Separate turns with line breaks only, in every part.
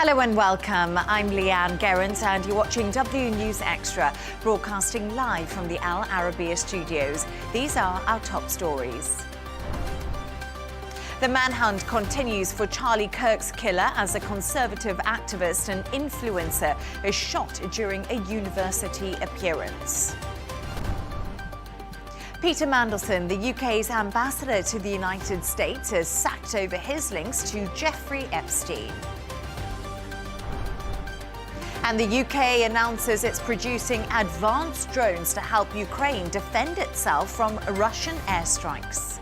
Hello and welcome. I'm Leigh-Ann Gerrans and you're watching W News Extra, broadcasting live from the Al Arabiya studios. These are our top stories. The manhunt continues for Charlie Kirk's killer as a conservative activist and influencer is shot during a university appearance. Peter Mandelson, the UK's ambassador to the United States, is sacked over his links to Jeffrey Epstein. And the UK announces it's producing advanced drones to help Ukraine defend itself from Russian airstrikes.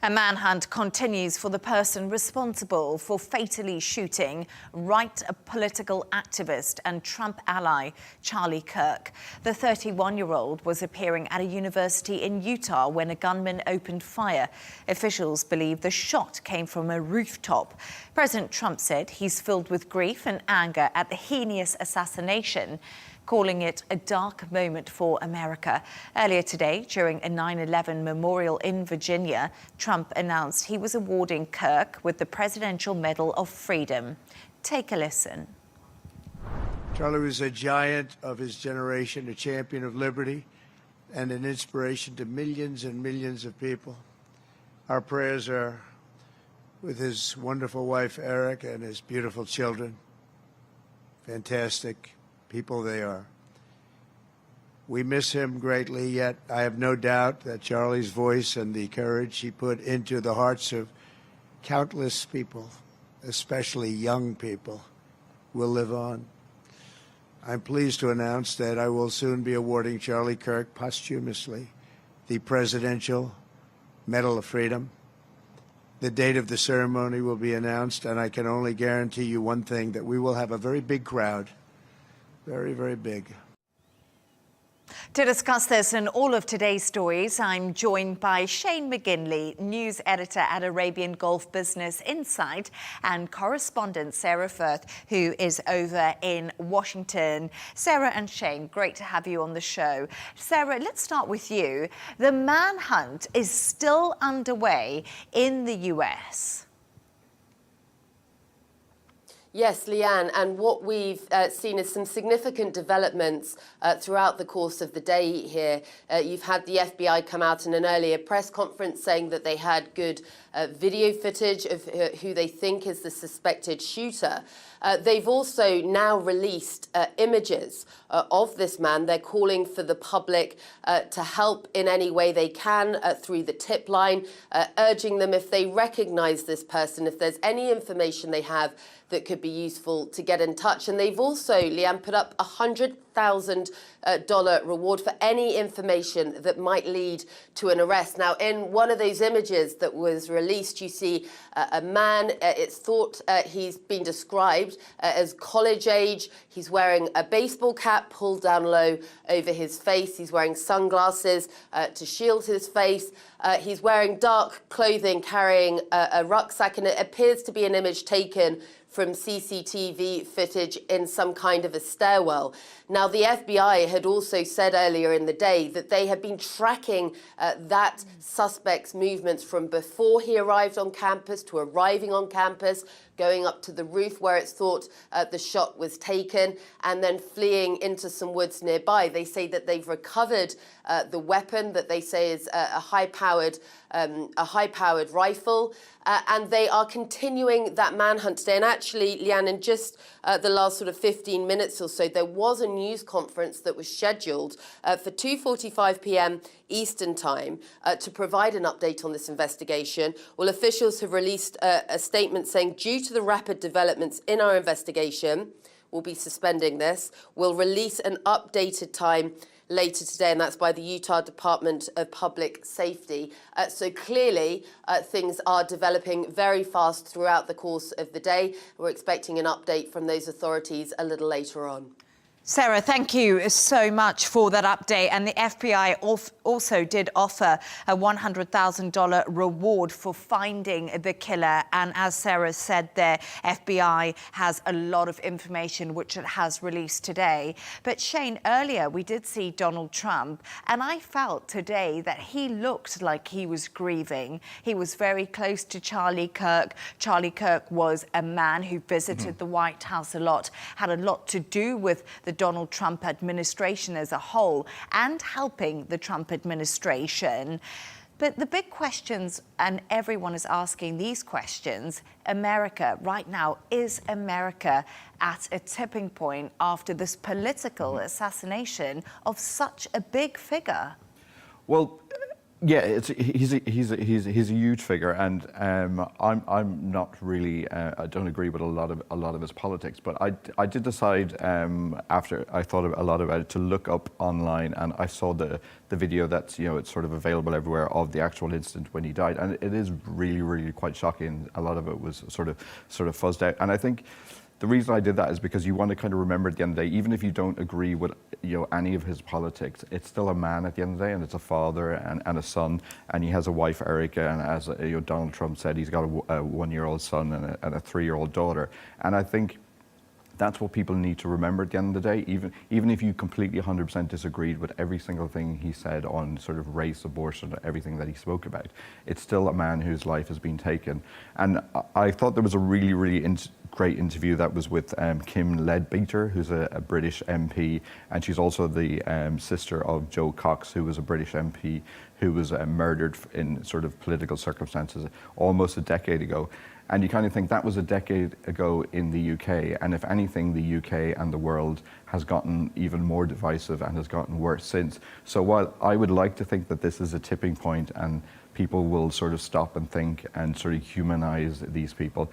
A manhunt continues for the person responsible for fatally shooting right political activist and Trump ally Charlie Kirk. The 31-year-old was appearing at a university in Utah when a gunman opened fire. Officials believe the shot came from a rooftop. President Trump said he's filled with grief and anger at the heinous assassination, calling it a dark moment for America. Earlier today, during a 9/11 memorial in Virginia, Trump announced he was awarding Kirk with the Presidential Medal of Freedom. Take a listen.
Charlie was a giant of his generation, a champion of liberty, and an inspiration to millions and millions of people. Our prayers are with his wonderful wife, Eric, and his beautiful children. Fantastic people they are. We miss him greatly, yet I have no doubt that Charlie's voice and the courage he put into the hearts of countless people, especially young people, will live on. I'm pleased to announce that I will soon be awarding Charlie Kirk posthumously the Presidential Medal of Freedom. The date of the ceremony will be announced, and I can only guarantee you one thing, that we will have a very big crowd. Very, very big.
To discuss this and all of today's stories, I'm joined by Shane McGinley, news editor at Arabian Gulf Business Insight, and correspondent Sara Firth, who is over in Washington. Sara and Shane, great to have you on the show. Sara, let's start with you. The manhunt is still underway in the US.
Yes, Leigh-Ann, and what we've seen is some significant developments throughout the course of the day here. You've had the FBI come out in an earlier press conference saying that they had good video footage of who they think is the suspected shooter. They've also now released images of this man. They're calling for the public to help in any way they can through the tip line, urging them, if they recognize this person, if there's any information they have that could be useful, to get in touch. And they've also, Leigh-Ann, put up a $100,000 reward for any information that might lead to an arrest. Now, in one of those images that was released, you see a man. It's thought he's been described as college age. He's wearing a baseball cap pulled down low over his face. He's wearing sunglasses to shield his face. He's wearing dark clothing, carrying a rucksack, and it appears to be an image taken from CCTV footage in some kind of a stairwell. Now, the FBI had also said earlier in the day that they had been tracking that suspect's movements from before he arrived on campus to arriving on campus, going up to the roof where it's thought the shot was taken, and then fleeing into some woods nearby. They say that they've recovered the weapon that they say is a high-powered rifle, and they are continuing that manhunt today. And actually, Leigh-Ann, in just the last sort of 15 minutes or so, there was a news conference that was scheduled for 2:45 p.m. Eastern Time to provide an update on this investigation. Well, officials have released a statement saying, due to the rapid developments in our investigation, we'll be suspending this. We'll release an updated time later today, and that's by the Utah Department of Public Safety. So clearly, things are developing very fast throughout the course of the day. We're expecting an update from those authorities a little later on.
Sarah, thank you so much for that update. And the FBI also did offer a $100,000 reward for finding the killer. And as Sarah said there, FBI has a lot of information which it has released today. But Shane, earlier we did see Donald Trump, and I felt today that he looked like he was grieving. He was very close to Charlie Kirk. Charlie Kirk was a man who visited the White House a lot, had a lot to do with the Donald Trump administration as a whole and helping the Trump administration. But the big questions, and everyone is asking these questions, America right now, is America at a tipping point after this political assassination of such a big figure?
Well, yeah, he's a huge figure, and I'm not really I don't agree with a lot of his politics, but I did decide after I thought a lot about it to look up online, and I saw the video that's it's sort of available everywhere of the actual incident when he died, and it is really quite shocking. A lot of it was sort of fuzzed out, and I think the reason I did that is because you want to kind of remember at the end of the day, even if you don't agree with any of his politics, it's still a man at the end of the day, and it's a father and a son, and he has a wife, Erica, and as Donald Trump said, he's got a 1-year-old son and a 3-year-old daughter, and I think that's what people need to remember at the end of the day, even if you completely 100% disagreed with every single thing he said on sort of race, abortion, everything that he spoke about. It's still a man whose life has been taken. And I thought there was a really great interview that was with Kim Leadbeater, who's a British MP, and she's also the sister of Joe Cox, who was a British MP who was murdered in sort of political circumstances almost a decade ago. And you kind of think that was a decade ago in the UK, and if anything, the UK and the world has gotten even more divisive and has gotten worse since. So while I would like to think that this is a tipping point and people will sort of stop and think and sort of humanize these people,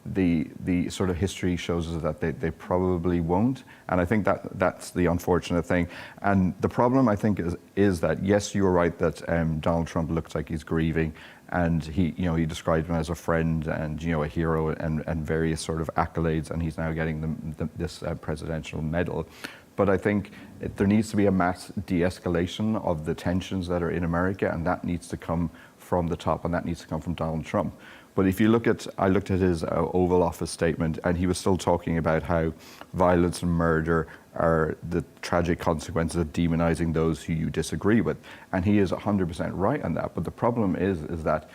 the sort of history shows us that they probably won't, and I think that's the unfortunate thing. And the problem, I think, is that yes, you're right that Donald Trump looks like he's grieving, and he described him as a friend and a hero and various sort of accolades, and he's now getting this presidential medal. But I think there needs to be a mass de-escalation of the tensions that are in America, and that needs to come from the top, and that needs to come from Donald Trump. But if you look at, I looked at his Oval Office statement, and he was still talking about how violence and murder are the tragic consequences of demonizing those who you disagree with. And he is 100% right on that. But the problem is that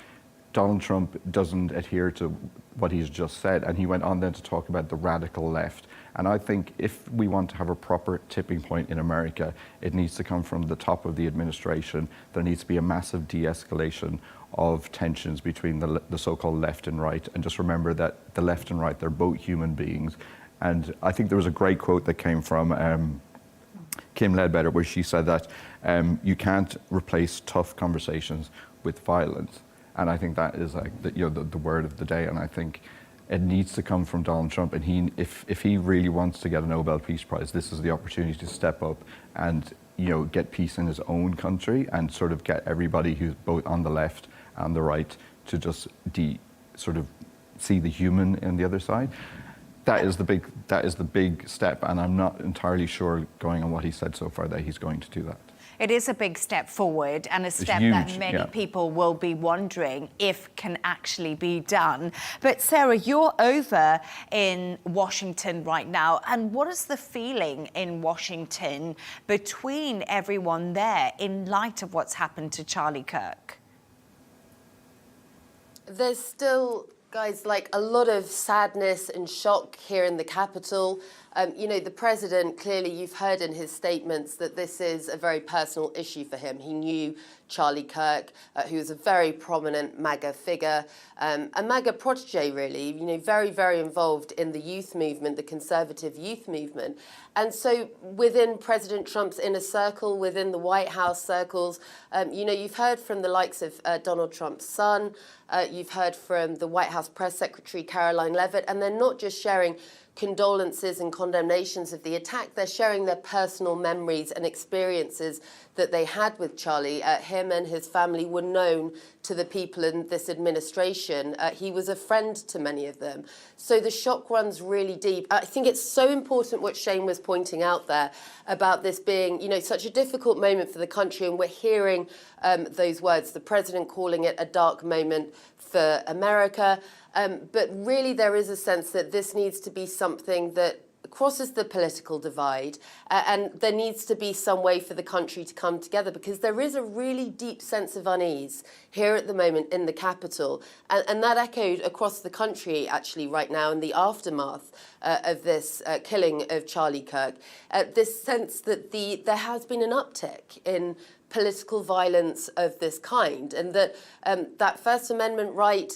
Donald Trump doesn't adhere to what he's just said. And he went on then to talk about the radical left. And I think if we want to have a proper tipping point in America, it needs to come from the top of the administration. There needs to be a massive de-escalation of tensions between the so-called left and right. And just remember that the left and right, they're both human beings. And I think there was a great quote that came from Kim Leadbeater, where she said that you can't replace tough conversations with violence. And I think that is like the word of the day. And I think it needs to come from Donald Trump. And if he really wants to get a Nobel Peace Prize, this is the opportunity to step up and get peace in his own country and sort of get everybody who's both on the left and the right to just sort of see the human in the other side. That is the big step, and I'm not entirely sure, going on what he said so far, that he's going to do that.
It is a big step forward, and a step that many people will be wondering if can actually be done. But Sarah, you're over in Washington right now, and what is the feeling in Washington between everyone there in light of what's happened to Charlie Kirk?
There's still, guys, like a lot of sadness and shock here in the Capitol. The president, clearly you've heard in his statements that this is a very personal issue for him. He knew Charlie Kirk, who was a very prominent MAGA figure, a MAGA protege, really, very, very involved in the youth movement, the conservative youth movement. And so within President Trump's inner circle, within the White House circles, you've heard from the likes of Donald Trump's son, you've heard from the White House press secretary, Caroline Leavitt, and they're not just sharing condolences and condemnations of the attack, they're sharing their personal memories and experiences that they had with Charlie. Him and his family were known to the people in this administration. He was a friend to many of them. So the shock runs really deep. I think it's so important what Shane was pointing out there about this being, you know, such a difficult moment for the country, and we're hearing those words, the president calling it a dark moment for America. But really there is a sense that this needs to be something that crosses the political divide, and there needs to be some way for the country to come together, because there is a really deep sense of unease here at the moment in the capital, and that echoed across the country actually right now in the aftermath of this killing of Charlie Kirk. This sense that there has been an uptick in political violence of this kind, and that that First Amendment right,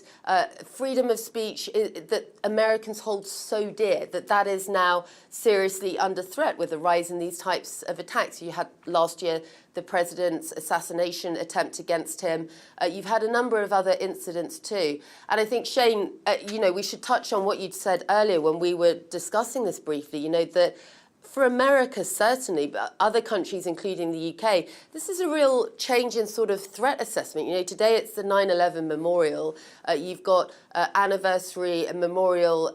freedom of speech that Americans hold so dear, that is now seriously under threat with the rise in these types of attacks. You had last year the president's assassination attempt against him. You've had a number of other incidents too. And I think, Shane, you know, we should touch on what you'd said earlier when we were discussing this briefly, you know, that for America, certainly, but other countries, including the UK, this is a real change in sort of threat assessment. You know, today it's the 9/11 memorial. You've got anniversary and memorial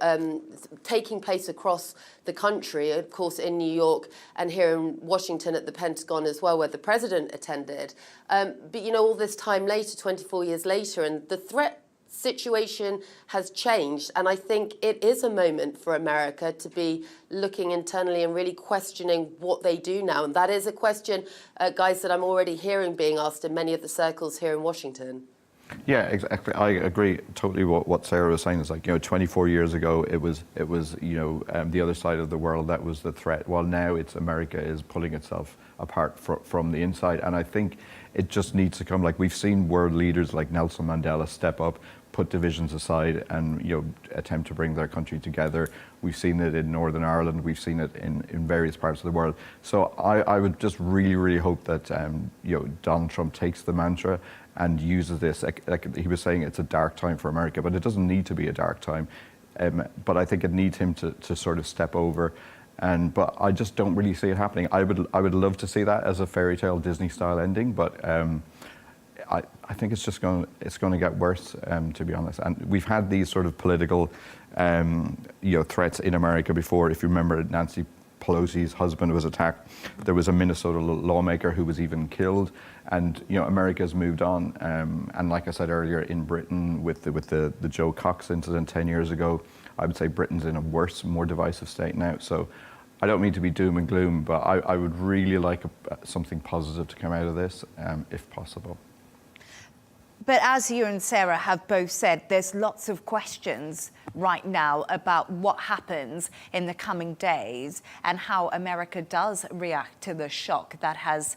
taking place across the country, of course, in New York and here in Washington at the Pentagon as well, where the president attended. But, you know, all this time later, 24 years later, and the threat situation has changed, and I think it is a moment for America to be looking internally and really questioning what they do now. And that is a question, guys, that I'm already hearing being asked in many of the circles here in Washington.
Yeah, exactly. I agree totally. What Sarah was saying is, like, you know, 24 years ago it was you know, the other side of the world that was the threat. While now it's America is pulling itself apart from the inside, and I think it just needs to come. Like, we've seen world leaders like Nelson Mandela step up, put divisions aside, and, you know, attempt to bring their country together. We've seen it in Northern Ireland. We've seen it in various parts of the world. So I would just really hope that you know, Donald Trump takes the mantra and uses this. Like he was saying, it's a dark time for America, but it doesn't need to be a dark time. But I think it needs him to sort of step over. But I just don't really see it happening. I would love to see that as a fairy tale Disney style ending, but I think it's just going to get worse, to be honest. And we've had these sort of political you know, threats in America before. If you remember, Nancy Pelosi's husband was attacked. There was a Minnesota lawmaker who was even killed. And, you know, America's moved on. And like I said earlier, in Britain with the Joe Cox incident 10 years ago, I would say Britain's in a worse, more divisive state now. So I don't mean to be doom and gloom, but I would really like something positive to come out of this, if possible.
But as you and Sarah have both said, there's lots of questions right now about what happens in the coming days and how America does react to the shock that has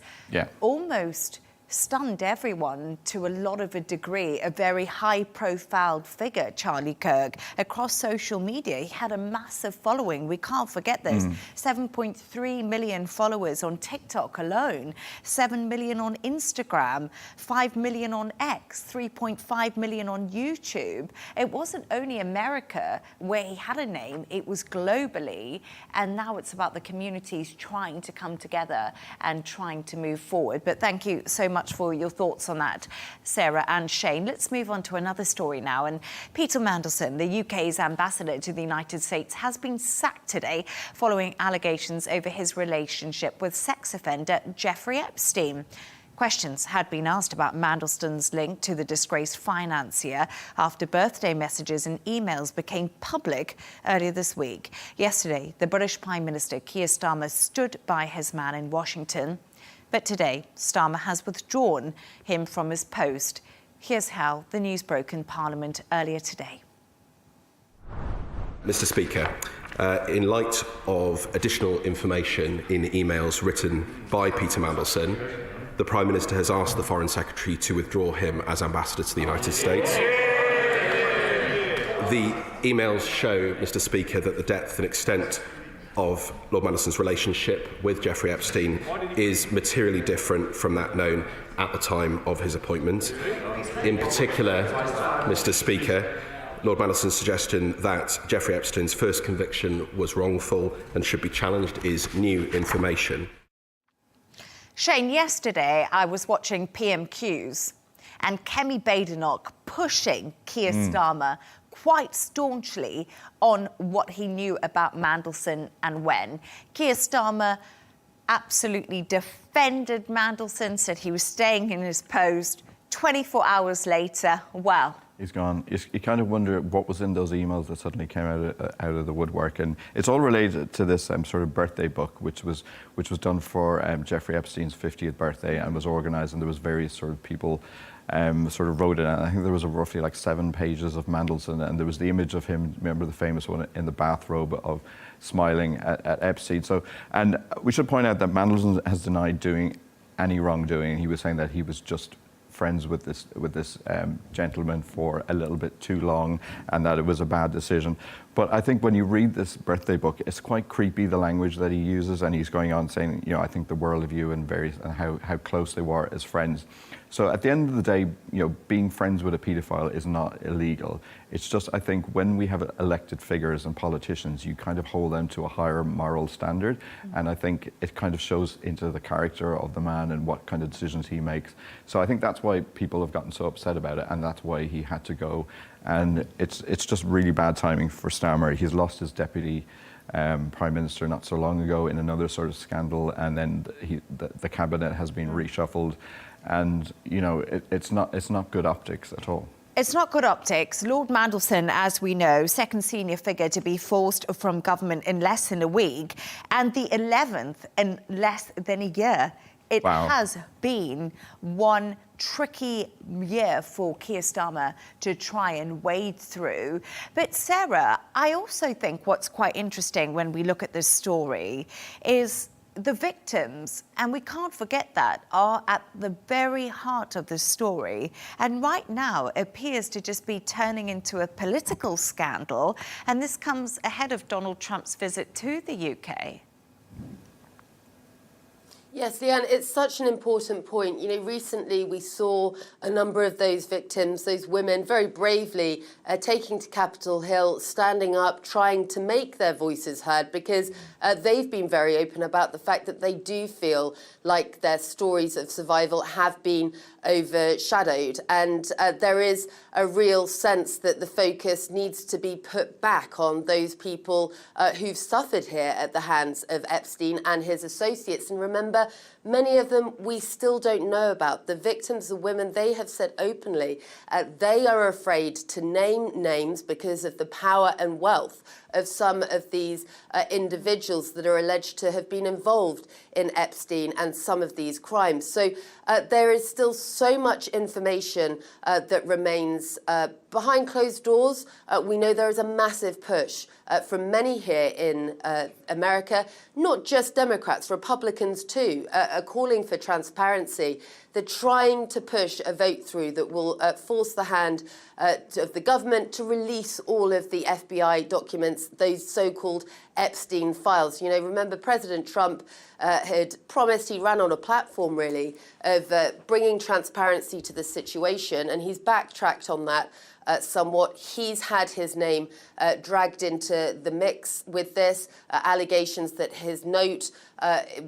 almost stunned everyone to a lot of a degree. A very high-profile figure, Charlie Kirk, across social media. He had a massive following. We can't forget this. 7.3 million followers on TikTok alone, 7 million on Instagram, 5 million on X, 3.5 million on YouTube. It wasn't only America where he had a name, it was globally, and now it's about the communities trying to come together and trying to move forward. But thank you so much for your thoughts on that, Sarah and Shane. Let's move on to another story now. And Peter Mandelson, the UK's ambassador to the United States, has been sacked today following allegations over his relationship with sex offender Jeffrey Epstein. Questions had been asked about Mandelson's link to the disgraced financier after birthday messages and emails became public earlier this week. Yesterday, the British Prime Minister Keir Starmer stood by his man in Washington. But today, Starmer has withdrawn him from his post. Here's how the news broke in Parliament earlier today.
Mr. Speaker, in light of additional information in emails written by Peter Mandelson, the Prime Minister has asked the Foreign Secretary to withdraw him as ambassador to the United States. The emails show, Mr. Speaker, that the depth and extent of Lord Mandelson's relationship with Jeffrey Epstein is materially different from that known at the time of his appointment. In particular, Mr. Speaker, Lord Mandelson's suggestion that Jeffrey Epstein's first conviction was wrongful and should be challenged is new information.
Shane, yesterday I was watching PMQs and Kemi Badenoch pushing Keir Starmer quite staunchly on what he knew about Mandelson and when. Keir Starmer absolutely defended Mandelson, said he was staying in his post. 24 hours later, well,
he's gone. You kind of wonder what was in those emails that suddenly came out of the woodwork, and it's all related to this sort of birthday book, which was done for Jeffrey Epstein's 50th birthday and was organised, and there was various sort of people sort of wrote it. And I think there was roughly like 7 pages of Mandelson, and there was the image of him. Remember the famous one in the bathrobe of smiling at Epstein. So, and we should point out that Mandelson has denied doing any wrongdoing. He was saying that he was just friends with this gentleman for a little bit too long, and that it was a bad decision. But I think when you read this birthday book, it's quite creepy, the language that he uses, and he's going on saying, you know, I think the world of you and how close they were as friends. So at the end of the day, you know, being friends with a paedophile is not illegal. It's just, I think, when we have elected figures and politicians, you kind of hold them to a higher moral standard. And I think it kind of shows into the character of the man and what kind of decisions he makes. So I think that's why people have gotten so upset about it, and that's why he had to go. And it's just really bad timing for Starmer. He's lost his deputy Prime Minister not so long ago in another sort of scandal, and then the cabinet has been reshuffled. And, you know, it's not good optics at all.
It's not good optics. Lord Mandelson, as we know, second senior figure to be forced from government in less than a week, and the 11th in less than a year. It has been one tricky year for Keir Starmer to try and wade through. But Sarah, I also think what's quite interesting when we look at this story is the victims, and we can't forget that, are at the very heart of the story. And right now it appears to just be turning into a political scandal. And this comes ahead of Donald Trump's visit to the UK.
Yes, Leigh-Ann, it's such an important point. You know, recently we saw a number of those victims, those women, very bravely taking to Capitol Hill, standing up, trying to make their voices heard, because they've been very open about the fact that they do feel like their stories of survival have been overshadowed. And there is a real sense that the focus needs to be put back on those people who've suffered here at the hands of Epstein and his associates. And remember, many of them we still don't know about. The victims, the women, they have said openly they are afraid to name names because of the power and wealth of some of these individuals that are alleged to have been involved in Epstein and some of these crimes. So there is still so much information that remains behind closed doors. We know there is a massive push from many here in America, not just Democrats, Republicans too, are calling for transparency. They're trying to push a vote through that will force the hand of the government to release all of the FBI documents, those so-called Epstein files. You know, remember President Trump had promised, he ran on a platform really of bringing transparency to the situation, and he's backtracked on that somewhat. He's had his name dragged into the mix with this, allegations that his note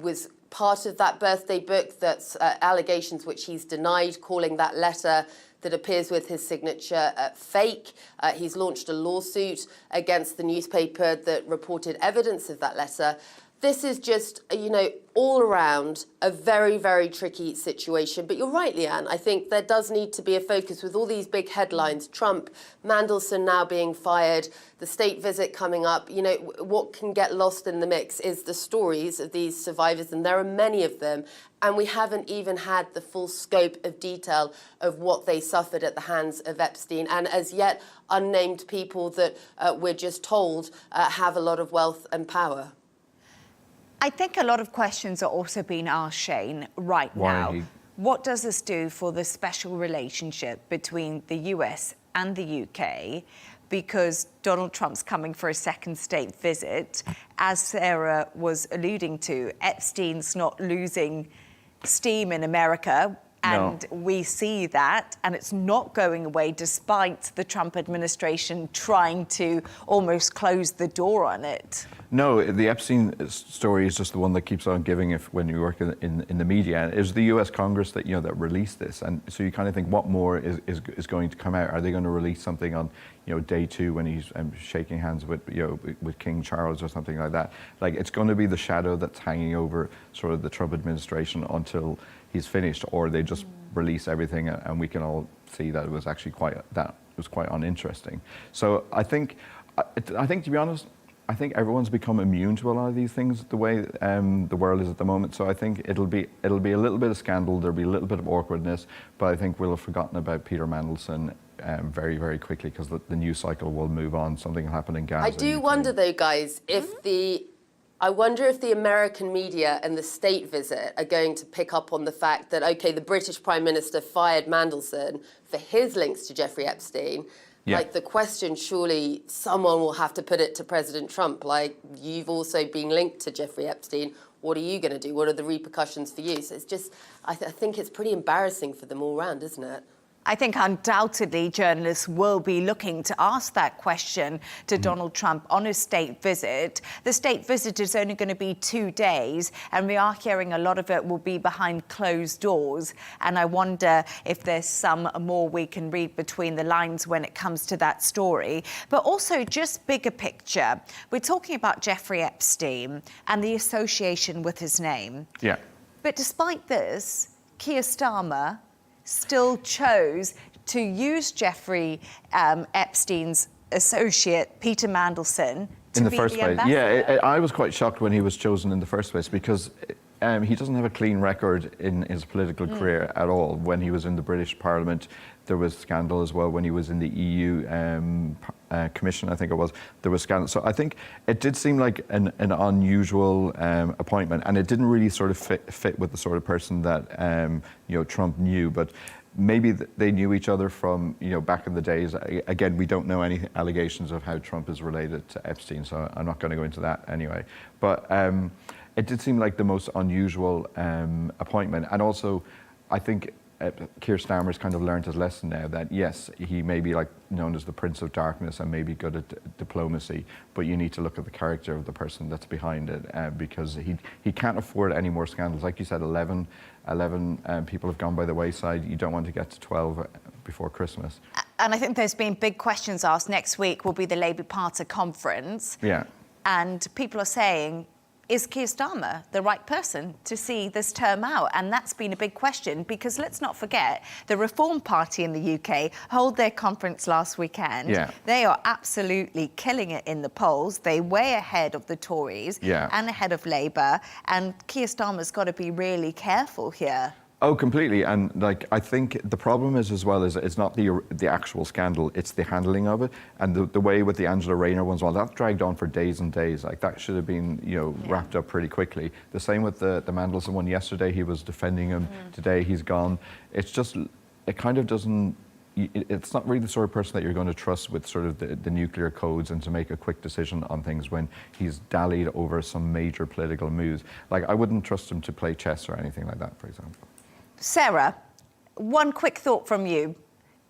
was part of that birthday book. That's allegations which he's denied, calling that letter that appears with his signature fake. He's launched a lawsuit against the newspaper that reported evidence of that letter. This is just, you know, all around a very, very tricky situation. But you're right, Leigh-Ann. I think there does need to be a focus with all these big headlines. Trump, Mandelson now being fired, the state visit coming up. You know, what can get lost in the mix is the stories of these survivors, and there are many of them. And we haven't even had the full scope of detail of what they suffered at the hands of Epstein. And as yet, unnamed people that we're just told have a lot of wealth and power.
I think a lot of questions are also being asked, Shane, right now. What does this do for the special relationship between the US and the UK? Because Donald Trump's coming for a second state visit. As Sarah was alluding to, Epstein's not losing steam in America. And we see that, and it's not going away despite the Trump administration trying to almost close the door on it.
No, the Epstein story is just the one that keeps on giving if when you work in the media. It was the U.S. Congress that that released this, and so you kind of think, what more is going to come out? Are they going to release something on day 2 when he's shaking hands with with King Charles or something like that? Like, it's going to be the shadow that's hanging over sort of the Trump administration until he's finished, or they just release everything and we can all see that it was actually quite uninteresting. So I think to be honest, I think everyone's become immune to a lot of these things the way the world is at the moment. So I think it'll be a little bit of scandal, there'll be a little bit of awkwardness, but I think we'll have forgotten about Peter Mandelson very, very quickly, because the news cycle will move on. Something will happen in Gaza.
I do wonder, though, guys, if the American media and the state visit are going to pick up on the fact that, OK, the British Prime Minister fired Mandelson for his links to Jeffrey Epstein. Yeah. Like, the question, surely someone will have to put it to President Trump, like, you've also been linked to Jeffrey Epstein. What are you going to do? What are the repercussions for you? So it's just, I think it's pretty embarrassing for them all round, isn't it?
I think undoubtedly journalists will be looking to ask that question to Donald Trump on his state visit. The state visit is only going to be 2 days, and we are hearing a lot of it will be behind closed doors. And I wonder if there's some more we can read between the lines when it comes to that story. But also, just bigger picture, we're talking about Jeffrey Epstein and the association with his name.
Yeah.
But despite this, Keir Starmer still chose to use Jeffrey Epstein's associate, Peter Mandelson, to be the ambassador.
Yeah, I was quite shocked when he was chosen in the first place, because he doesn't have a clean record in his political career at all. When he was in the British Parliament, there was scandal as well. When he was in the EU Commission, I think it was, there was scandal. So I think it did seem like an unusual appointment, and it didn't really sort of fit with the sort of person that Trump knew. But maybe they knew each other from back in the days. Again, we don't know any allegations of how Trump is related to Epstein, so I'm not going to go into that anyway. But it did seem like the most unusual appointment, and also I think Keir Starmer's kind of learned his lesson now that yes, he may be known as the Prince of Darkness and maybe good at diplomacy, but you need to look at the character of the person that's behind it, because he can't afford any more scandals. Like you said, 11 people have gone by the wayside. You don't want to get to 12 before Christmas.
And I think there's been big questions asked. Next week will be the Labour Party conference.
Yeah.
And people are saying, is Keir Starmer the right person to see this term out? And that's been a big question, because let's not forget, the Reform Party in the UK held their conference last weekend.
Yeah.
They are absolutely killing it in the polls. They're way ahead of the Tories and ahead of Labour. And Keir Starmer's got to be really careful here.
Oh, completely. And I think the problem is as well is it's not the actual scandal, it's the handling of it. And the way with the Angela Rayner ones, well, that dragged on for days and days. That should have been, wrapped up pretty quickly. The same with the Mandelson one. Yesterday he was defending him. Today he's gone. It's just, it kind of doesn't, it's not really the sort of person that you're going to trust with sort of the nuclear codes and to make a quick decision on things when he's dallied over some major political moves. I wouldn't trust him to play chess or anything like that, for example.
Sarah, one quick thought from you.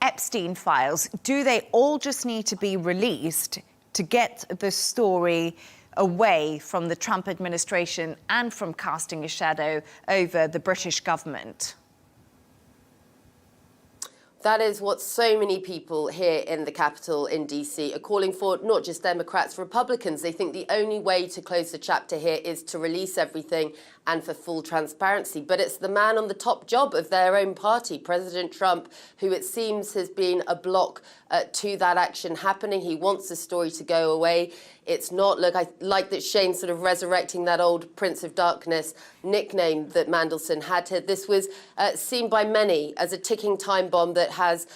Epstein files, do they all just need to be released to get the story away from the Trump administration and from casting a shadow over the British government?
That is what so many people here in the capital in DC are calling for, not just Democrats, Republicans. They think the only way to close the chapter here is to release everything and for full transparency. But it's the man on the top job of their own party, President Trump, who it seems has been a block to that action happening. He wants the story to go away. It's not, look, I like that Shane's sort of resurrecting that old Prince of Darkness nickname that Mandelson had. This was seen by many as a ticking time bomb that has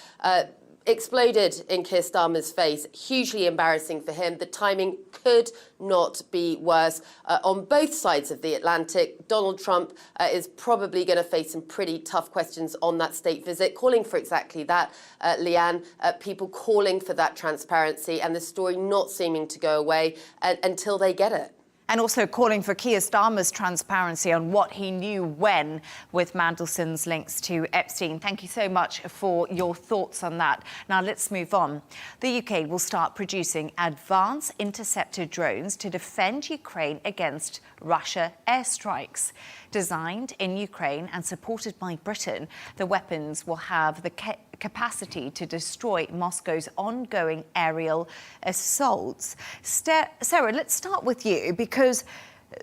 exploded in Keir Starmer's face. Hugely embarrassing for him. The timing could not be worse. On both sides of the Atlantic, Donald Trump is probably going to face some pretty tough questions on that state visit, calling for exactly that, Leigh-Ann, people calling for that transparency and the story not seeming to go away until they get it.
And also calling for Keir Starmer's transparency on what he knew when with Mandelson's links to Epstein. Thank you so much for your thoughts on that. Now let's move on. The UK will start producing advanced interceptor drones to defend Ukraine against Russia airstrikes. Designed in Ukraine and supported by Britain, the weapons will have the capacity to destroy Moscow's ongoing aerial assaults. Sarah, let's start with you, because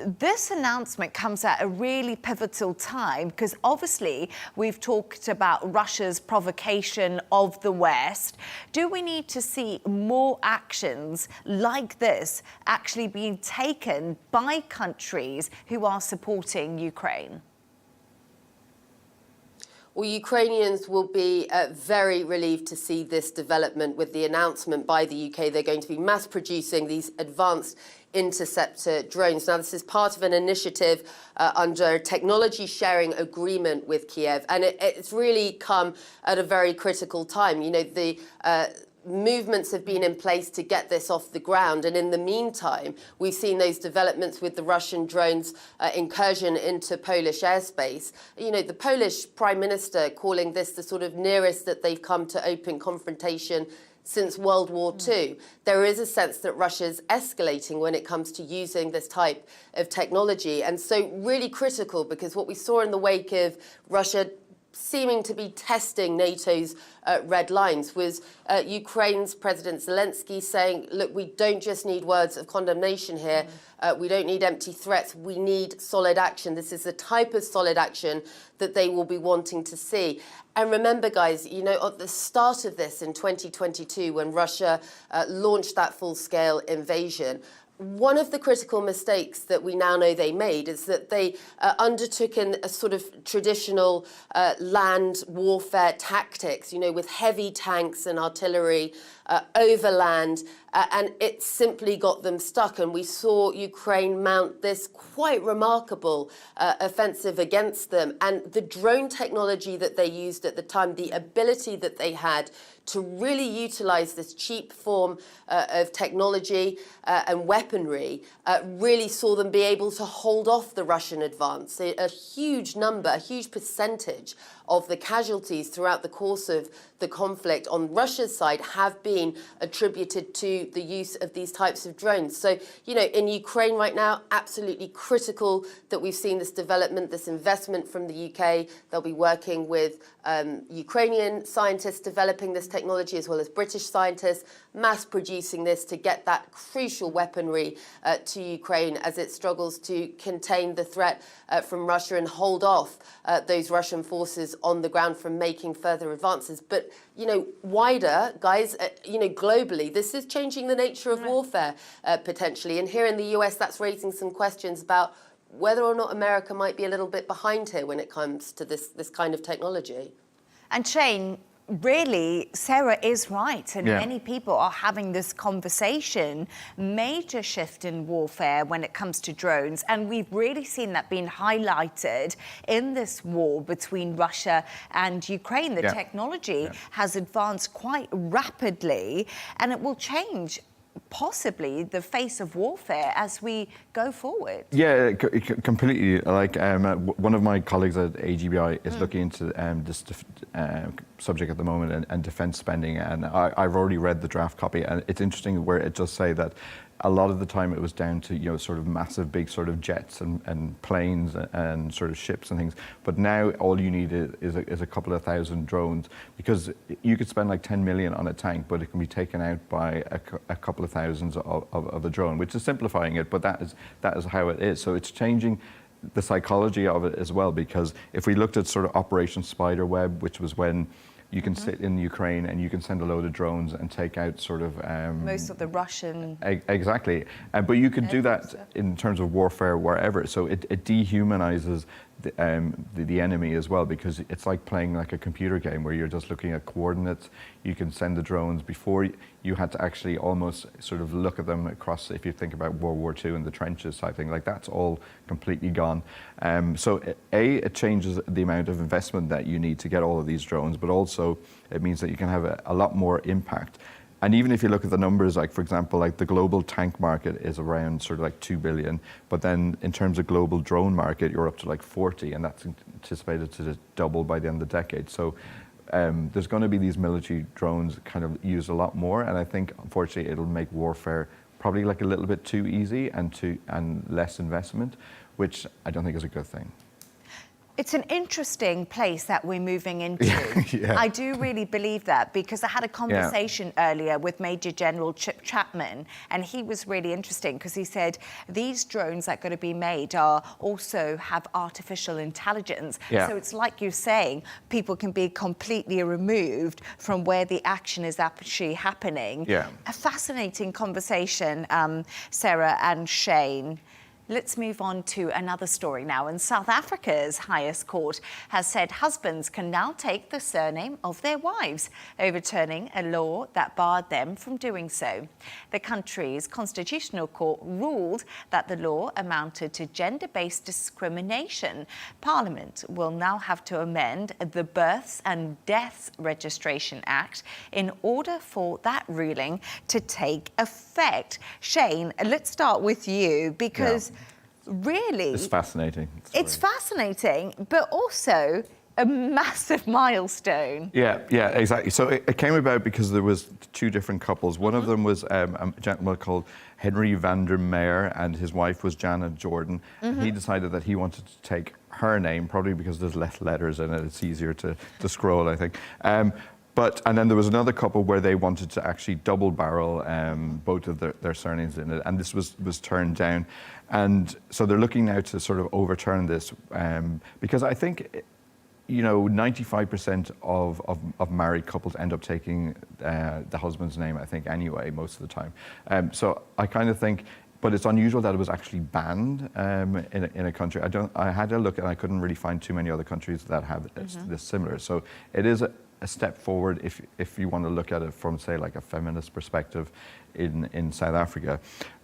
this announcement comes at a really pivotal time, because obviously we've talked about Russia's provocation of the West. Do we need to see more actions like this actually being taken by countries who are supporting Ukraine?
Well, Ukrainians will be very relieved to see this development with the announcement by the UK. They're going to be mass producing these advanced interceptor drones. Now, this is part of an initiative under a technology sharing agreement with Kiev, and it's really come at a very critical time. You know, the movements have been in place to get this off the ground, and in the meantime we've seen those developments with the Russian drones incursion into Polish airspace. You know, the Polish Prime Minister calling this the sort of nearest that they've come to open confrontation since World War II. There is a sense that Russia's escalating when it comes to using this type of technology, and so really critical, because what we saw in the wake of Russia seeming to be testing NATO's red lines was Ukraine's President Zelensky saying, look, we don't just need words of condemnation here. We don't need empty threats. We need solid action. This is the type of solid action that they will be wanting to see. And remember, guys, you know, at the start of this in 2022, when Russia launched that full-scale invasion, one of the critical mistakes that we now know they made is that they undertook a sort of traditional land warfare tactics, you know, with heavy tanks and artillery overland, and it simply got them stuck. And we saw Ukraine mount this quite remarkable offensive against them. And the drone technology that they used at the time, the ability that they had to really utilize this cheap form of technology and weaponry, really saw them be able to hold off the Russian advance. A huge number, a huge percentage of the casualties throughout the course of the conflict on Russia's side have been attributed to the use of these types of drones. So, you know, in Ukraine right now, absolutely critical that we've seen this development, this investment from the UK. They'll be working with Ukrainian scientists developing this technology, as well as British scientists, mass producing this to get that crucial weaponry to Ukraine as it struggles to contain the threat from Russia and hold off those Russian forces on the ground from making further advances. But, you know, wider, guys, you know, globally, this is changing the nature of warfare potentially. And here in the US, that's raising some questions about whether or not America might be a little bit behind here when it comes to this kind of technology.
And Shane, really, Sarah is right, and many people are having this conversation. Major shift in warfare when it comes to drones, and we've really seen that being highlighted in this war between Russia and Ukraine. The technology has advanced quite rapidly, and it will change possibly the face of warfare as we go forward. Yeah,
completely. Like one of my colleagues at AGBI is looking into this subject at the moment and defence spending, and I've already read the draft copy, and it's interesting where it does say that a lot of the time it was down to, you know, sort of massive, big sort of jets and planes and sort of ships and things. But now all you need is a couple of thousand drones, because you could spend like 10 million on a tank, but it can be taken out by a couple of thousands of a drone, which is simplifying it, but that is how it is. So it's changing the psychology of it as well, because if we looked at sort of Operation Spiderweb, which was when you can sit in Ukraine and you can send a load of drones and take out sort of
most of the Russian.
Exactly, but you could do that in terms of warfare wherever. So it dehumanizes the enemy as well, because it's like playing like a computer game where you're just looking at coordinates. You can send the drones. Before you had to actually almost sort of look at them across, if you think about World War II and the trenches type thing, like that's all completely gone. So it changes the amount of investment that you need to get all of these drones, but also it means that you can have a lot more impact. And even if you look at the numbers, like for example, like the global tank market is around sort of like 2 billion, but then in terms of global drone market, you're up to like 40, and that's anticipated to double by the end of the decade. So there's going to be these military drones kind of used a lot more, and I think unfortunately it'll make warfare probably like a little bit too easy and less investment, which I don't think is a good thing.
It's an interesting place that we're moving into.
Yeah.
I do really believe that, because I had a conversation earlier with Major General Chip Chapman, and he was really interesting because he said these drones that are going to be made are also have artificial intelligence.
Yeah.
So it's like you're saying, people can be completely removed from where the action is actually happening.
Yeah.
A fascinating conversation, Sara and Shane. Let's move on to another story now. And South Africa's highest court has said husbands can now take the surname of their wives, overturning a law that barred them from doing so. The country's constitutional court ruled that the law amounted to gender-based discrimination. Parliament will now have to amend the Births and Deaths Registration Act in order for that ruling to take effect. Shane, let's start with you, because really,
It's fascinating.
it's fascinating, but also a massive milestone.
Yeah, exactly. So it came about because there was two different couples. One of them was a gentleman called Henry van der Meer, and his wife was Janet Jordan. He decided that he wanted to take her name, probably because there's less letters in it. It's easier to scroll, I think. And then there was another couple where they wanted to actually double barrel both of their surnames in it, and this was turned down. And so they're looking now to sort of overturn this, because I think, 95% of married couples end up taking the husband's name, I think, anyway, most of the time. So I kind of think, but it's unusual that it was actually banned in a country. I had a look and I couldn't really find too many other countries that have this similar. So it is a step forward if you want to look at it from, say, like a feminist perspective in South Africa.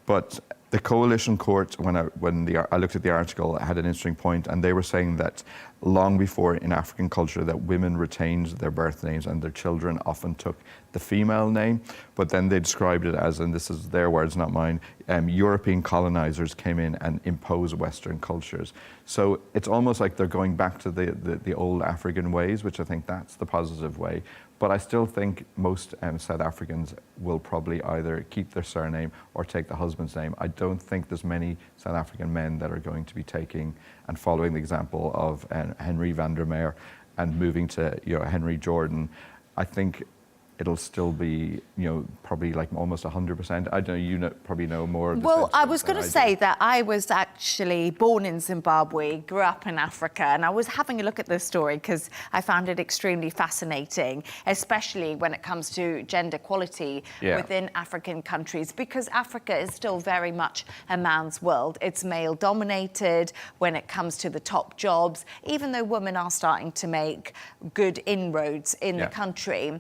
But the coalition court, when I looked at the article, had an interesting point, and they were saying that long before in African culture that women retained their birth names and their children often took the female name, but then they described it as, and this is their words, not mine, European colonizers came in and imposed Western cultures. So it's almost like they're going back to the old African ways, which I think that's the positive way. But I still think most South Africans will probably either keep their surname or take the husband's name. I don't think there's many South African men that are going to be taking and following the example of Henry van der Meer and moving to Henry Jordan. I think it'll still be, probably like almost 100%. I don't know, probably know more.
Well, I was going to say that I was actually born in Zimbabwe, grew up in Africa, and I was having a look at this story because I found it extremely fascinating, especially when it comes to gender equality within African countries, because Africa is still very much a man's world. It's male-dominated when it comes to the top jobs, even though women are starting to make good inroads in the country.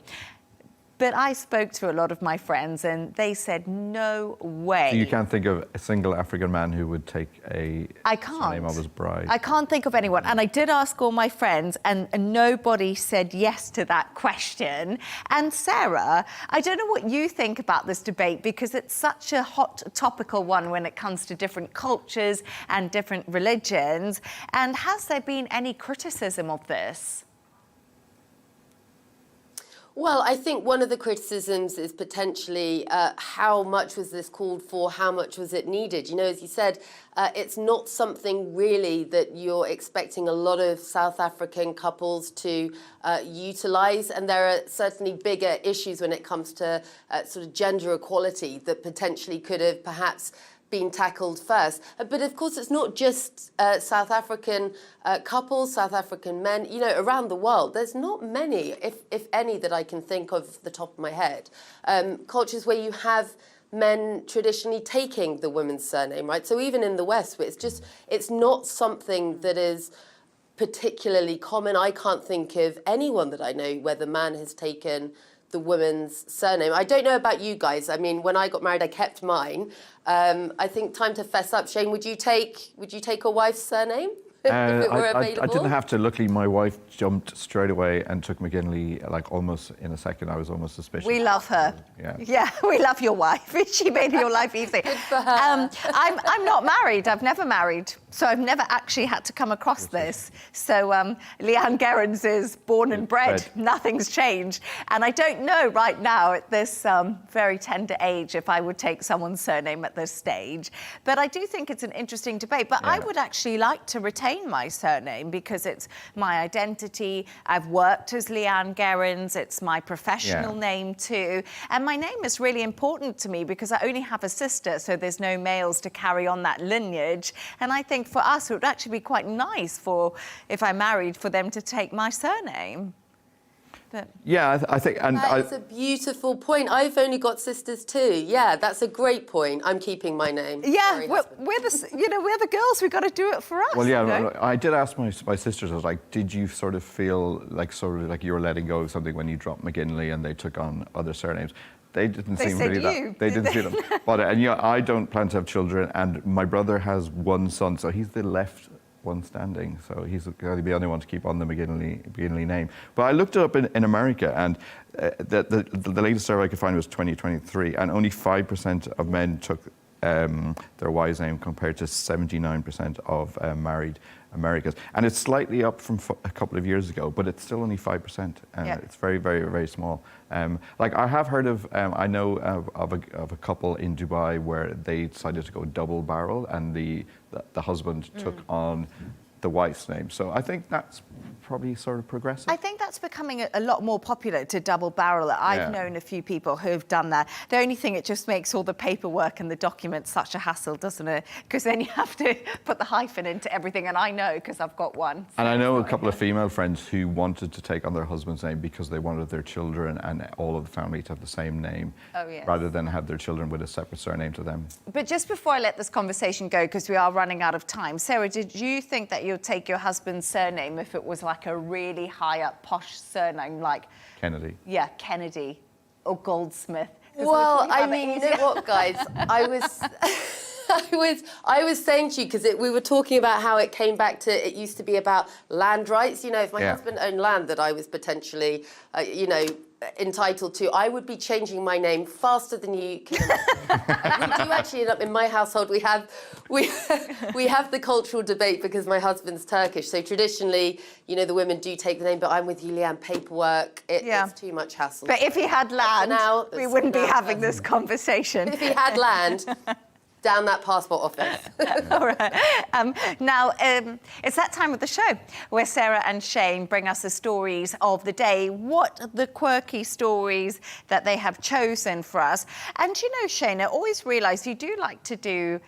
But I spoke to a lot of my friends and they said, no way.
So you can't think of a single African man who would take a surname of his bride?
I can't think of anyone. And I did ask all my friends and nobody said yes to that question. And Sara, I don't know what you think about this debate, because it's such a hot topical one when it comes to different cultures and different religions. And has there been any criticism of this?
Well, I think one of the criticisms is potentially how much was this called for, how much was it needed? As you said, it's not something really that you're expecting a lot of South African couples to utilise, and there are certainly bigger issues when it comes to sort of gender equality that potentially could have perhaps been tackled first. But of course, it's not just South African couples, South African men. Around the world, there's not many, if any, that I can think of the top of my head. Cultures where you have men traditionally taking the woman's surname, right? So even in the West, it's not something that is particularly common. I can't think of anyone that I know where the man has taken the woman's surname. I don't know about you guys. I mean, when I got married, I kept mine. I think time to fess up. Shane, would you take a wife's surname? it were
I
available?
didn't have to. Luckily, my wife jumped straight away and took McGinley, like almost in a second. I was almost suspicious.
We love her.
Yeah,
we love your wife. She made your life easy.
Good for her.
I'm not married. I've never married, so I've never actually had to come across this. So Leigh-Ann Gerrans is born and bred. Nothing's changed, and I don't know right now at this very tender age if I would take someone's surname at this stage. But I do think it's an interesting debate. But I would actually like to retain my surname because it's my identity. I've worked as Leigh-Ann Gerrans. It's my professional name too. And my name is really important to me because I only have a sister, so there's no males to carry on that lineage. And I think for us, it would actually be quite nice for, if I married, for them to take my surname. But
yeah, I think, and
That's a beautiful point. I've only got sisters too. Yeah, that's a great point. I'm keeping my name.
yeah,
Sorry,
we're the girls. We've got to do it for us.
well, yeah,
you know?
I did ask my sisters. I was like, did you sort of feel like you were letting go of something when you dropped McGinley and they took on other surnames? They didn't seem
said
really
you.
They didn't see them. But and yeah, I don't plan to have children, and my brother has one son, so he's the left one standing. So he's going to be the only one to keep on the McGinley name. But I looked it up in America, and the latest survey I could find was 2023, and only 5% of men took their wife's name compared to 79% of married Americans. And it's slightly up from a couple of years ago, but it's still only 5%. It's very, very, very small. Like I have heard of, I know of a couple in Dubai where they decided to go double barrel, and the husband took on the wife's name. So I think that's probably sort of progressive.
I think that's becoming a lot more popular to double barrel it. I've known a few people who've done that. The only thing, it just makes all the paperwork and the documents such a hassle, doesn't it? Because then you have to put the hyphen into everything, and I know because I've got one. So.
And I know a couple of female friends who wanted to take on their husband's name because they wanted their children and all of the family to have the same name, rather than have their children with a separate surname to them.
But just before I let this conversation go, because we are running out of time, Sarah, did you think that you'd take your husband's surname if it was like a really high up posh surname like
Kennedy?
Yeah, Kennedy or Goldsmith.
Well, I mean, you know what, guys? I was saying to you, because we were talking about how it came back to, it used to be about land rights. You know, if my husband owned land that I was potentially, entitled to, I would be changing my name faster than you can imagine. We do actually, in my household, we have the cultural debate because my husband's Turkish. So traditionally, the women do take the name, but I'm with you, Leigh-Ann, paperwork, it's too much hassle.
But if he had land, we wouldn't be having this conversation.
If he had land, down that passport office.
All right. Now, it's that time of the show where Sarah and Shane bring us the stories of the day. What are the quirky stories that they have chosen for us? And Shane, I always realise you do like to do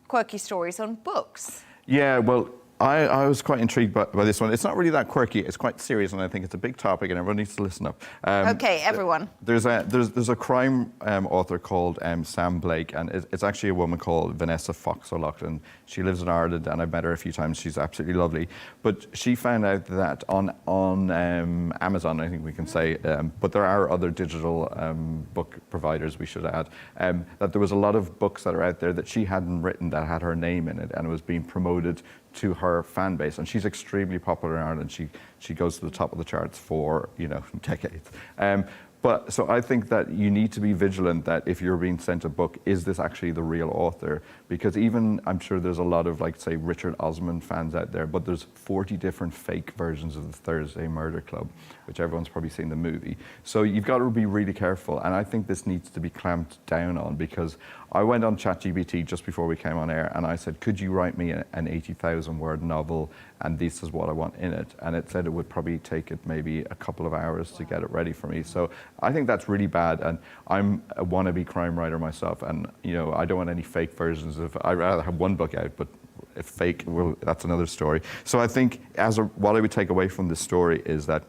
quirky stories on books.
Yeah, well, I was quite intrigued by this one. It's not really that quirky. It's quite serious, and I think it's a big topic, and everyone needs to listen up.
Okay, everyone.
There's a crime author called Sam Blake, and it's actually a woman called Vanessa Fox O'Loughlin. She lives in Ireland, and I've met her a few times. She's absolutely lovely. But she found out that on Amazon, I think we can say, but there are other digital book providers, we should add, that there was a lot of books that are out there that she hadn't written that had her name in it, and it was being promoted to her fan base, and she's extremely popular in Ireland. She goes to the top of the charts for decades. But so I think that you need to be vigilant that if you're being sent a book, is this actually the real author? Because even, I'm sure there's a lot of, like, say, Richard Osman fans out there, but there's 40 different fake versions of the Thursday Murder Club, which everyone's probably seen the movie. So you've got to be really careful, and I think this needs to be clamped down on, because I went on ChatGPT just before we came on air, and I said, could you write me an 80,000-word novel, and this is what I want in it? And it said it would probably take it maybe a couple of hours to get it ready for me. So I think that's really bad, and I'm a wannabe crime writer myself, and I don't want any fake versions of. I'd rather have one book out, but if fake, well, that's another story. So I think what I would take away from this story is that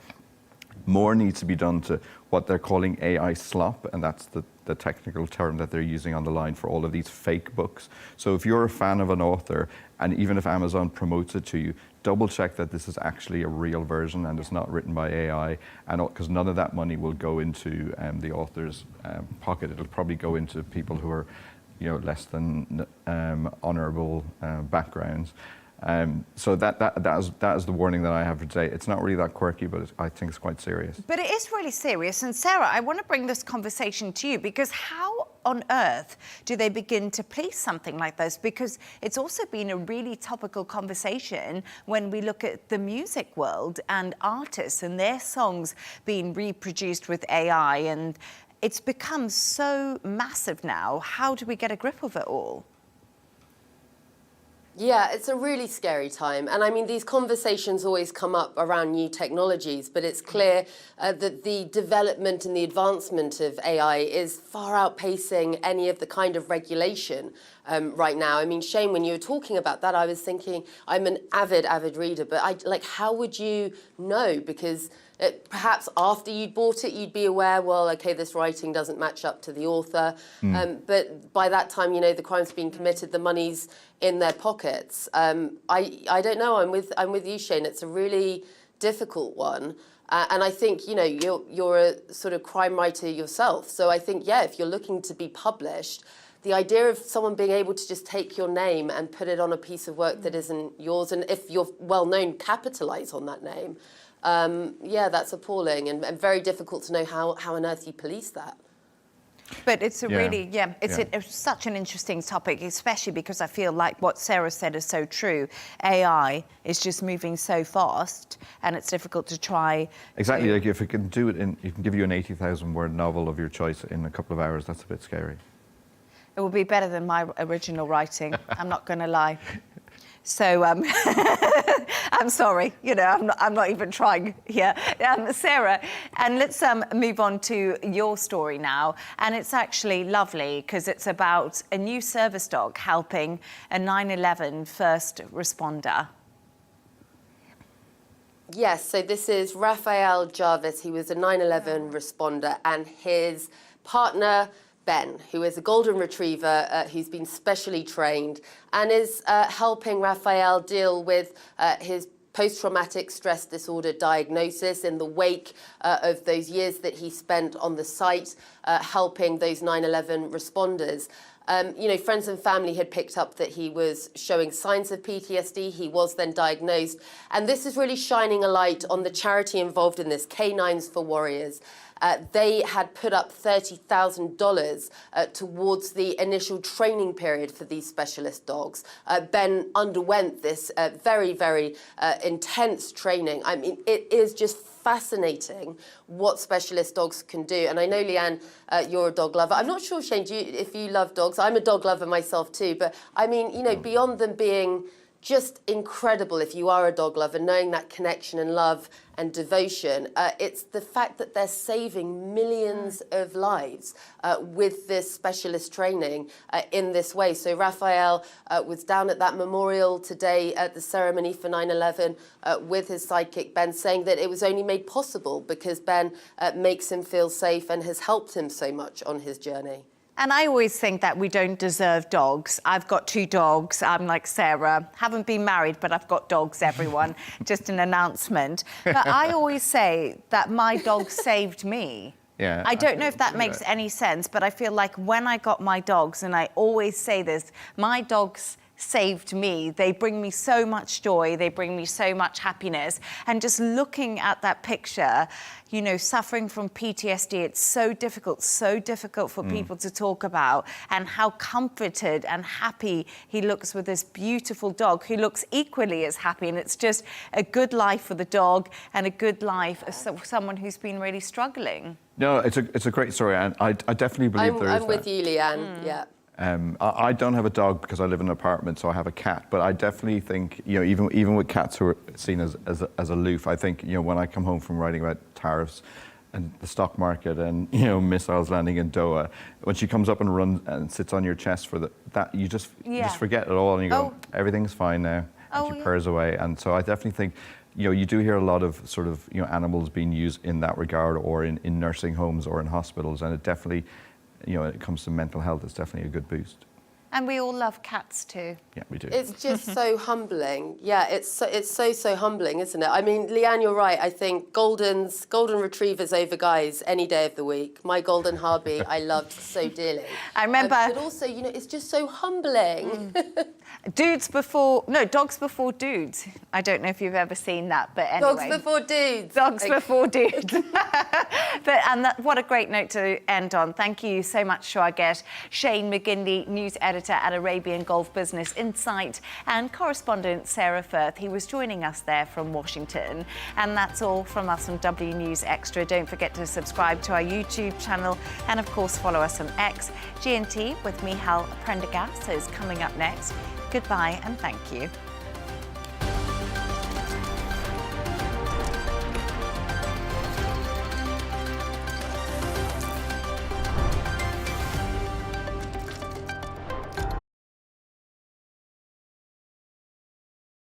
more needs to be done to what they're calling AI slop, and that's the technical term that they're using on the line for all of these fake books. So if you're a fan of an author, and even if Amazon promotes it to you, double check that this is actually a real version and it's not written by AI, and because none of that money will go into the author's pocket. It'll probably go into people who are less than honourable backgrounds. So that is the warning that I have for today. It's not really that quirky, but I think it's quite serious.
But it is really serious. And Sarah, I want to bring this conversation to you, because how on earth do they begin to police something like this? Because it's also been a really topical conversation when we look at the music world and artists and their songs being reproduced with AI, and it's become so massive now. How do we get a grip of it all?
Yeah, it's a really scary time. And I mean, these conversations always come up around new technologies, but it's clear that the development and the advancement of AI is far outpacing any of the kind of regulation right now. I mean, Shane, when you were talking about that, I was thinking, I'm an avid reader, but how would you know? Because perhaps after you'd bought it, you'd be aware, well, okay, this writing doesn't match up to the author. But by that time, you know, the crime's been committed, the money's in their pockets. I don't know. I'm with you, Shane. It's a really difficult one. And I think, you know, you're a sort of crime writer yourself. So I think, yeah, if you're looking to be published, the idea of someone being able to just take your name and put it on a piece of work that isn't yours, and if you're well-known, capitalise on that name, yeah, that's appalling and very difficult to know how on earth you police that.
But it's it's such an interesting topic, especially because I feel like what Sarah said is so true. AI is just moving so fast, and it's difficult to try.
Exactly, like if it can do it it can give you an 80,000-word novel of your choice in a couple of hours. That's a bit scary.
It will be better than my original writing. I'm not going to lie. So I'm sorry, you know, I'm not even trying here. Sarah, and let's move on to your story now. And it's actually lovely because it's about a new service dog helping a 9/11 first responder.
Yes, so this is Raphael Jarvis. He was a 9/11 responder, and his partner, Ben, who is a golden retriever who's been specially trained and is helping Raphael deal with his post-traumatic stress disorder diagnosis in the wake of those years that he spent on the site helping those 9/11 responders. You know, friends and family had picked up that he was showing signs of PTSD. He was then diagnosed. And this is really shining a light on the charity involved in this, Canines for Warriors. They had put up $30,000 towards the initial training period for these specialist dogs. Ben underwent this very intense training. I mean, it is just fascinating what specialist dogs can do. And I know, Leigh-Ann, you're a dog lover. I'm not sure, Shane, if you love dogs. I'm a dog lover myself too. But I mean, you know, beyond them being just incredible, if you are a dog lover, knowing that connection and love and devotion, it's the fact that they're saving millions of lives with this specialist training in this way. So Raphael was down at that memorial today at the ceremony for 9/11 with his sidekick Ben, saying that it was only made possible because Ben makes him feel safe and has helped him so much on his journey.
And I always think that we don't deserve dogs. I've got 2 dogs. I'm like Sarah. Haven't been married, but I've got dogs, everyone. Just an announcement. But I always say that my dog saved me.
Yeah,
I don't know if that makes any sense, but I feel like when I got my dogs, and I always say this, my dogs saved me. They bring me so much joy. They bring me so much happiness. And just looking at that picture, you know, suffering from PTSD, it's so difficult for people to talk about, and how comforted and happy he looks with this beautiful dog who looks equally as happy. And it's just a good life for the dog and a good life for someone who's been really struggling.
No, it's a great story, and I definitely believe there is
I'm with you, Leigh-Ann, yeah.
I don't have a dog because I live in an apartment, so I have a cat. But I definitely think, you know, even with cats who are seen as aloof, I think, you know, when I come home from writing about tariffs and the stock market and, you know, missiles landing in Doha, when she comes up and runs and sits on your chest for that, you just forget it all and you go, everything's fine now. And she purrs away. And so I definitely think, you know, you do hear a lot of sort of, you know, animals being used in that regard, or in nursing homes or in hospitals, and it definitely, you know, when it comes to mental health, it's definitely a good boost.
And we all love cats too.
Yeah, we do.
It's just so humbling. Yeah, it's so humbling, isn't it? I mean, Leigh-Ann, you're right. I think golden retrievers over guys any day of the week. My golden hubby, I loved so dearly.
I remember.
But also, you know, it's just so humbling.
Dogs before dudes. I don't know if you've ever seen that, but anyway.
Dogs before dudes.
Dogs before dudes. What a great note to end on. Thank you so much to our guest, Shane McGinley, news editor at Arabian Gulf Business Insight, and correspondent Sara Firth. He was joining us there from Washington. And that's all from us on W News Extra. Don't forget to subscribe to our YouTube channel and, of course, follow us on X. GNT with Michal Prendergast is coming up next. Goodbye and thank you.